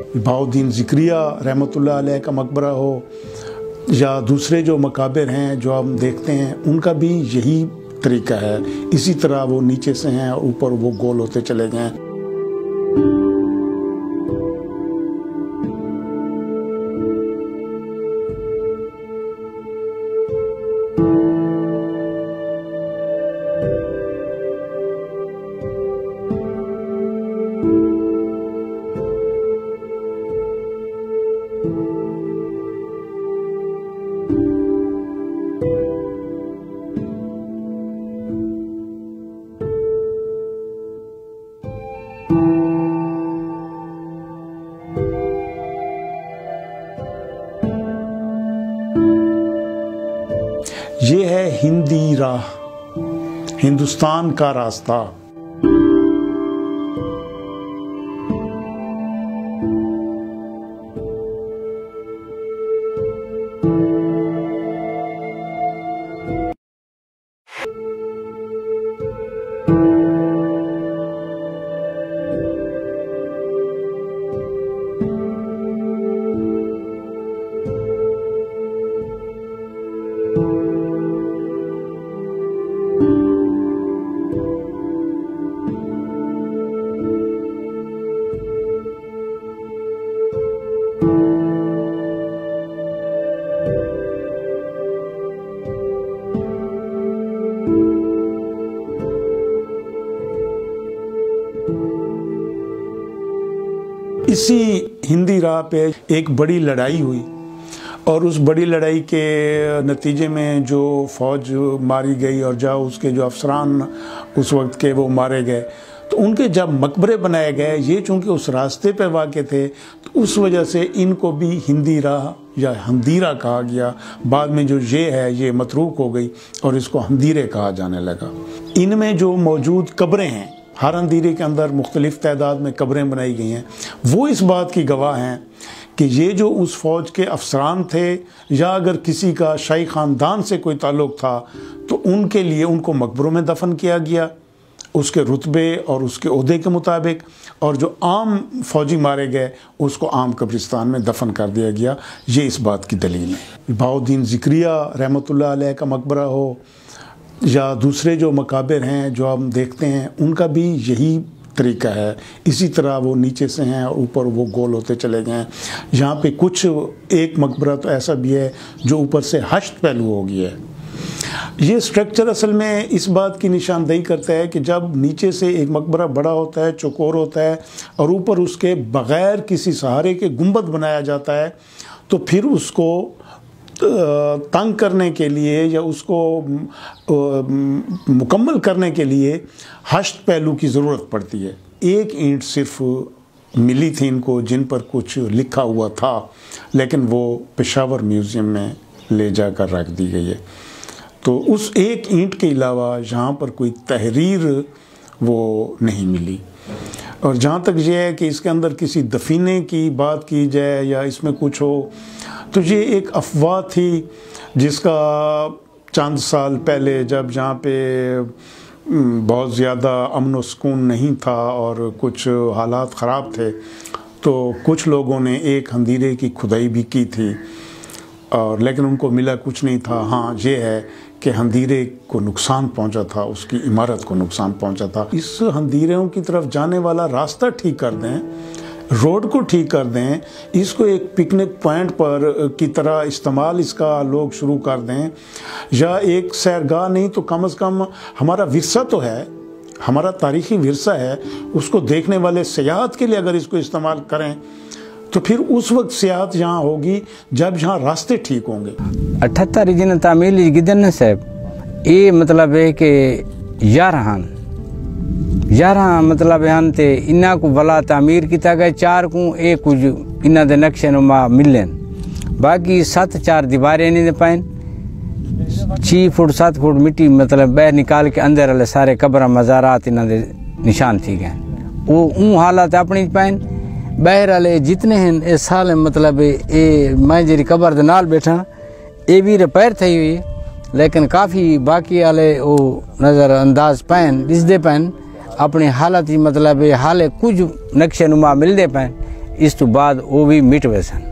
बहाउद्दीन ज़िक्रिया रहमतुल्लाह अलैह का मकबरा हो या दूसरे जो मकाबिर हैं जो हम देखते हैं, उनका भी यही तरीका है। इसी तरह वो नीचे से हैं और ऊपर वो गोल होते चले गए। ये है हिंदी राह, हिंदुस्तान का रास्ता। इसी हिंदी राह पे एक बड़ी लड़ाई हुई और उस बड़ी लड़ाई के नतीजे में जो फौज मारी गई और जो उसके जो अफसरान उस वक्त के वो मारे गए, तो उनके जब मकबरे बनाए गए, ये चूंकि उस रास्ते पे वाक़े थे, तो उस वजह से इनको भी हिंदी राह या हंदीरा कहा गया। बाद में जो ये है ये मतरूक हो गई और इसको हंदीरे कहा जाने लगा। इनमें जो मौजूद कब्रें हैं, हर हंदीरे के अंदर मुख्तलिफ तादाद में कब्रें बनाई गई हैं, वो इस बात की गवाह हैं कि ये जो उस फौज के अफसरान थे या अगर किसी का शाही ख़ानदान से कोई ताल्लुक़ था तो उनके लिए उनको मकबरों में दफन किया गया उसके रुतबे और उसके ओहदे के मुताबिक, और जो आम फौजी मारे गए उसको आम कब्रिस्तान में दफन कर दिया गया। ये इस बात की दलील है। बहाउद्दीन ज़िक्रिया रहमतुल्लाह अलैह का मकबरा हो या दूसरे जो मकाबिर हैं जो हम देखते हैं, उनका भी यही तरीका है। इसी तरह वो नीचे से हैं और ऊपर वो गोल होते चले गए हैं। यहाँ पे कुछ एक मकबरा तो ऐसा भी है जो ऊपर से हश्त पहलू हो गया है। ये स्ट्रक्चर असल में इस बात की निशानदेही करता है कि जब नीचे से एक मकबरा बड़ा होता है, चौकोर होता है और ऊपर उसके बग़ैर किसी सहारे के गुंबद बनाया जाता है, तो फिर उसको तंग करने के लिए या उसको मुकम्मल करने के लिए हश्त पहलू की ज़रूरत पड़ती है। एक ईंट सिर्फ मिली थी इनको जिन पर कुछ लिखा हुआ था, लेकिन वो पेशावर म्यूज़ियम में ले जाकर रख दी गई है। तो उस एक ईंट के अलावा यहाँ पर कोई तहरीर वो नहीं मिली। और जहाँ तक ये है कि इसके अंदर किसी दफीने की बात की जाए या इसमें कुछ हो, तो ये एक अफवाह थी जिसका चंद साल पहले जब जहाँ पे बहुत ज़्यादा अमन व सुकून नहीं था और कुछ हालात ख़राब थे, तो कुछ लोगों ने एक हंदीरे की खुदाई भी की थी और लेकिन उनको मिला कुछ नहीं था। हाँ, ये है कि हंदीरे को नुकसान पहुंचा था, उसकी इमारत को नुकसान पहुंचा था। इस हंदीरों की तरफ जाने वाला रास्ता ठीक कर दें, रोड को ठीक कर दें, इसको एक पिकनिक पॉइंट पर की तरह इस्तेमाल इसका लोग शुरू कर दें, या एक सैरगाह नहीं तो कम से कम हमारा विरसा तो है, हमारा तारीख़ी विरसा है, उसको देखने वाले सियाहत के लिए अगर इसको इस्तेमाल करें तो फिर उस वक्त सियाहत यहाँ होगी जब यहाँ रास्ते ठीक होंगे। 78 जिन तामील गिदन साहब ये मतलब है कि 11 मतलब हैं ते इन्ना को भला तामीर किया गया, 4 को एक कुछ इन्ना दे नक्शे नुमा मिलन, बाकी 7-4 दीवारें नहीं दे पाइन, 6 फुट 7 फुट मिट्टी मतलब बाहर निकाल के अंदर वाले सारे कब्र मज़ारात इन्ना दे निशान थी गए। वो हालात अपनी पाइन बाहर वाले जितने हैं इस साल मतलब ये मैं जी कबर दे नाल बैठा ये भी रिपेयर थी हुई, लेकिन काफ़ी बाकी वाले वो नज़र अंदाज पैन दिसते पैन अपनी हालत ही मतलब हाले कुछ नक्शे नुमा मिलते पैन, इस तो बाद वो भी मिट गए सन।